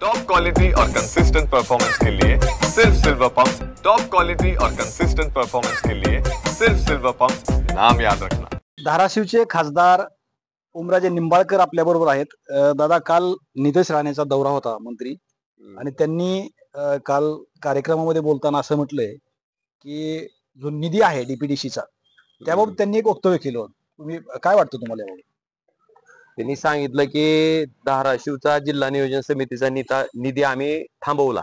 Top quality और consistent performance के लिए सिर्फ सिल्वर पंप्स। टॉप क्वालिटी और कंसिस्टेंट परफॉर्मेंस के लिए सिर्फ सिल्वर पंप्स, नाम याद रखना। धाराशिवचे खासदार ओमराजे निंबाळकर आपल्या बरोबर आहेत। दादा, काल नितेश राणेचा दौरा होता मंत्री, आणि त्यांनी काल कार्यक्रमामध्ये बोलताना असं म्हटलंय की जो निधी आहे डीपीडीसीचा, त्याबाबत त्यांनी एक वक्तव्य केलं होतं। तुम्ही काय वाटतं तुम्हाला यावर? त्यांनी सांगितलं की धाराशिवचा जिल्हा नियोजन समितीचा निधी आम्ही थांबवला,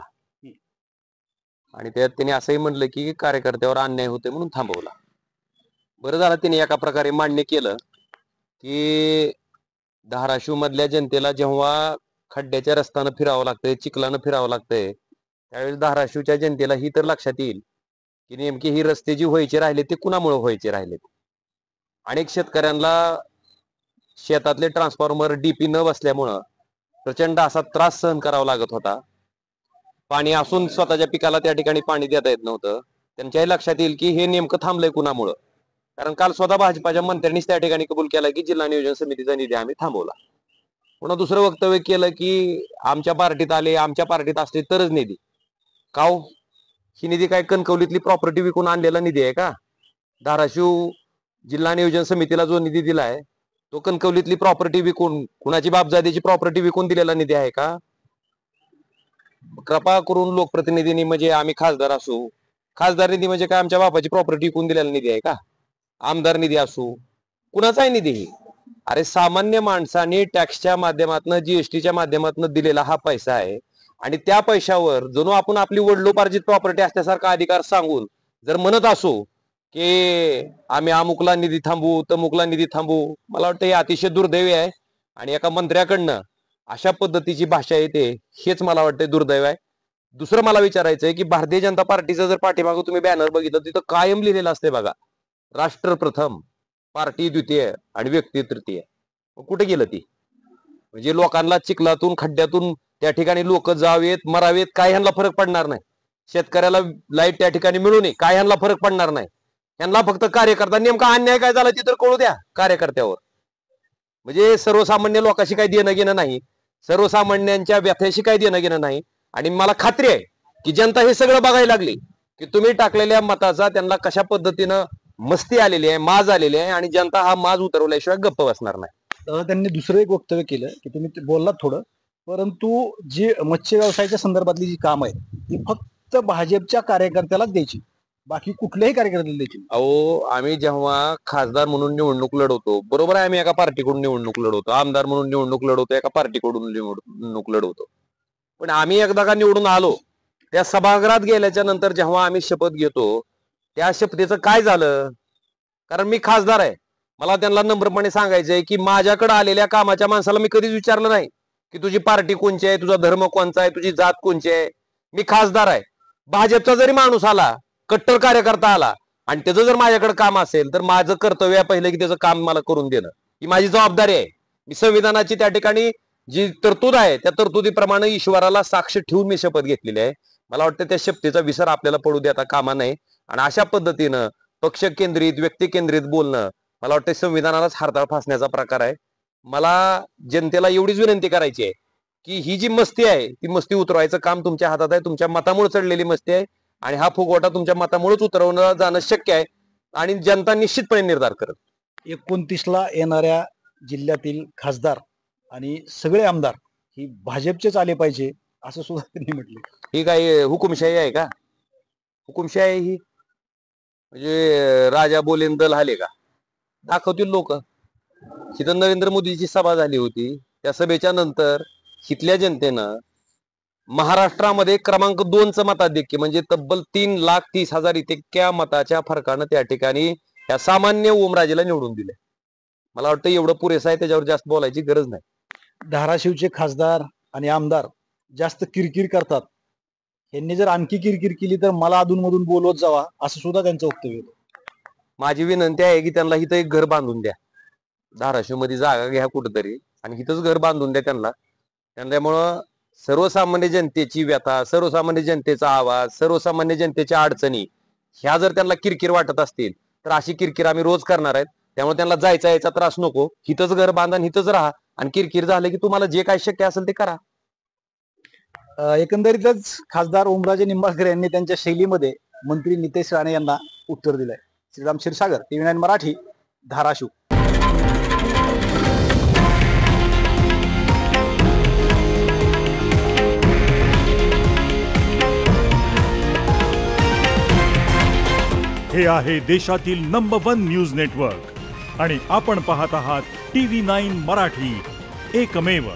आणि त्यात त्यांनी असंही म्हटलं की कार्यकर्त्यावर अन्याय होते म्हणून थांबवला। बरं झालं त्यांनी एका प्रकारे मान्य केलं की धाराशिव मधल्या जनतेला जेव्हा खड्ड्याच्या रस्त्यानं फिरावं लागतंय, चिखलानं फिरावं लागतंय, त्यावेळेस धाराशिवच्या जनतेला ही तर लक्षात येईल की नेमके ही रस्ते जी व्हायचे राहिले ते कुणामुळे व्हायचे राहिलेत। अनेक शेतकऱ्यांना शेतातले ट्रान्सफॉर्मर डीपी न बसल्यामुळं प्रचंड असा त्रास सहन करावा लागत होता। पाणी असून स्वतःच्या पिकाला त्या ठिकाणी पाणी देता येत नव्हतं। त्यांच्याही लक्षात येईल की हे नेमकं थांबलंय कुणामुळं, कारण काल स्वतः भाजपाच्या मंत्र्यांनीच त्या ठिकाणी कबूल केला की जिल्हा नियोजन समितीचा निधी आम्ही थांबवला। पुन्हा दुसरं वक्तव्य केलं की आमच्या पार्टीत आले, आमच्या पार्टीत असले तरच निधी। का हो? ही निधी काय कणकवलीतली प्रॉपर्टी विकून आणलेला निधी आहे का? धाराशिव जिल्हा नियोजन समितीला जो निधी दिलाय तो कणकवलीतली प्रॉपर्टी विकून, कुणाची बापजादीची प्रॉपर्टी विकून दिलेला निधी आहे का? कृपा करून लोकप्रतिनिधींनी, म्हणजे आम्ही खासदार असू, खासदार निधी म्हणजे काय आमच्या बापाची प्रॉपर्टी विकून दिलेला निधी आहे का? आमदार निधी असू, कुणाचाही निधी, अरे सामान्य माणसाने टॅक्सच्या माध्यमातून, जीएसटीच्या माध्यमातून दिलेला हा पैसा आहे, आणि त्या पैशावर जणू आपण आपली वडिलोपार्जित प्रॉपर्टी असल्यासारखा अधिकार सांगून जर म्हणत असू की आम्ही अमुकला निधी थांबवू, तमुकला निधी थांबवू, मला वाटतं हे अतिशय दुर्दैवी आहे। आणि एका मंत्र्याकडनं अशा पद्धतीची भाषा येते, हेच मला वाटतं दुर्दैव आहे। दुसरं मला विचारायचं आहे की भारतीय जनता पार्टीचं जर पाठीमागं तुम्ही बॅनर बघितलं, तिथं कायम लिहिलेलं असते बघा, राष्ट्र प्रथम, पार्टी द्वितीय आणि व्यक्ती तृतीय। कुठे गेलं ती? म्हणजे लोकांना चिखलातून, खड्ड्यातून त्या ठिकाणी लोक जावेत, मरावेत, काय ह्यांना फरक पडणार नाही। शेतकऱ्याला लाईट त्या ठिकाणी मिळू नये, काय ह्यांना फरक पडणार नाही। यांना फक्त कार्यकर्ता, नेमका अन्याय काय झाला ते तर कळू द्या कार्यकर्त्यावर। म्हणजे सर्वसामान्य लोकांशी काही देणं घेणं नाही, सर्वसामान्यांच्या व्यथेशी काही देणं घेणं नाही। आणि मला खात्री आहे की जनता हे सगळं बघायला लागली की तुम्ही टाकलेल्या मताचा त्यांना कशा पद्धतीनं मस्ती आलेली आहे, माज आलेली आहे, आणि जनता हा माज उतरवल्याशिवाय गप्प बसणार नाही। त्यांनी दुसरं एक वक्तव्य केलं की तुम्ही बोललात थोडं, परंतु जी मत्स्य व्यवसायाच्या संदर्भातली जी काम आहे ती फक्त भाजपच्या कार्यकर्त्यालाच द्यायची, बाकी कुठल्याही कार्यकर्त्याला द्यायची। अहो, आम्ही जेव्हा खासदार म्हणून निवडणूक लढवतो, बरोबर आहे, आम्ही एका पार्टीकडून निवडणूक लढवतो, आमदार म्हणून निवडणूक लढवतो, एका पार्टीकडून निवडणूक लढवतो, पण आम्ही एकदा का निवडून आलो, त्या सभागृहात गेल्याच्या नंतर जेव्हा आम्ही शपथ घेतो, त्या शपथेचं काय झालं? कारण मी खासदार आहे, मला त्यांना नम्रपणे सांगायचंय की माझ्याकडे आलेल्या कामाच्या माणसाला मी कधीच विचारलं नाही की तुझी पार्टी कोणची आहे, तुझा धर्म कोणचा आहे, तुझी जात कोणची आहे। मी खासदार आहे, भाजपचा जरी माणूस आला, कट्टर कार्यकर्ता आला, आणि त्याचं जर माझ्याकडे काम असेल तर माझं कर्तव्य आहे पहिलं की त्याचं काम मला करून देणं, ही माझी जबाबदारी आहे। मी संविधानाची त्या ठिकाणी जी तरतूद आहे त्या तरतुदीप्रमाणे ईश्वराला साक्ष ठेवून मी शपथ घेतलेली आहे। मला वाटतं त्या शपथेचा विसर आपल्याला पडू देता कामा नये, आणि अशा पद्धतीनं पक्ष केंद्रित, व्यक्ती केंद्रित बोलणं मला वाटतं संविधानालाच हारताळ फासण्याचा प्रकार आहे। मला जनतेला एवढीच विनंती करायची आहे की ही जी मस्ती आहे ती मस्ती उतरवायचं काम तुमच्या हातात आहे, तुमच्या मतामुळे चढलेली मस्ती आहे, आणि हा फुगवटा तुमच्या मतामुळेच उतरवणं जाणं शक्य आहे, आणि जनता निश्चितपणे निर्धार करत। 29ला येणाऱ्या जिल्ह्यातील खासदार आणि सगळे आमदार ही भाजपचेच आले पाहिजे असं सुद्धा त्यांनी म्हटलं। ही काय हुकुमशाही आहे का? हुकुमशाही ही म्हणजे राजा बोलेन दल आले का? दाखवतील लोक। इथं नरेंद्र मोदीची सभा झाली होती, त्या सभेच्या नंतर इथल्या जनतेनं महाराष्ट्रामध्ये क्रमांक 2चं मताधिक्य, म्हणजे तब्बल 3,30,000 इतक्या मताच्या फरकानं त्या ठिकाणी या सामान्य ओमराजेला निवडून दिले। मला वाटतं एवढं पुरेसं आहे, त्याच्यावर जास्त बोलायची गरज नाही। धाराशिवचे खासदार आणि आमदार जास्त किरकिर करतात, यांनी जर आणखी किरकिर केली तर मला अधूनमधून बोलवत जावा असं सुद्धा त्यांचं वक्तव्य होतं। माझी विनंती आहे की त्यांना इथं एक घर बांधून द्या, धाराशिव मध्ये जागा घ्या कुठेतरी, आणि इथंच घर बांधून द्या त्यांना। त्यामुळं सर्वसामान्य जनतेची व्यथा, सर्वसामान्य जनतेचा आवाज, सर्वसामान्य जनतेच्या अडचणी ह्या जर त्यांना किरकिर वाटत असतील तर अशी किरकिर आम्ही रोज करणार आहेत। त्यामुळे त्यांना जायचा यायचा त्रास नको, इथंच घर बांधा, इथंच राहा, आणि किरकिर झालं की तुम्हाला जे काय शक्य असेल ते करा। एकंदरीतच खासदार ओमराजे निंबाळकर यांनी त्यांच्या शैलीमध्ये मंत्री नितेश राणे यांना उत्तर दिलंय. श्रीराम क्षीरसागर, TV9 मराठी, धाराशिव. हे आहे देशातील नंबर 1 न्यूज नेटवर्क आणि आपण पाहत आहात TV9 मराठी, एकमेव.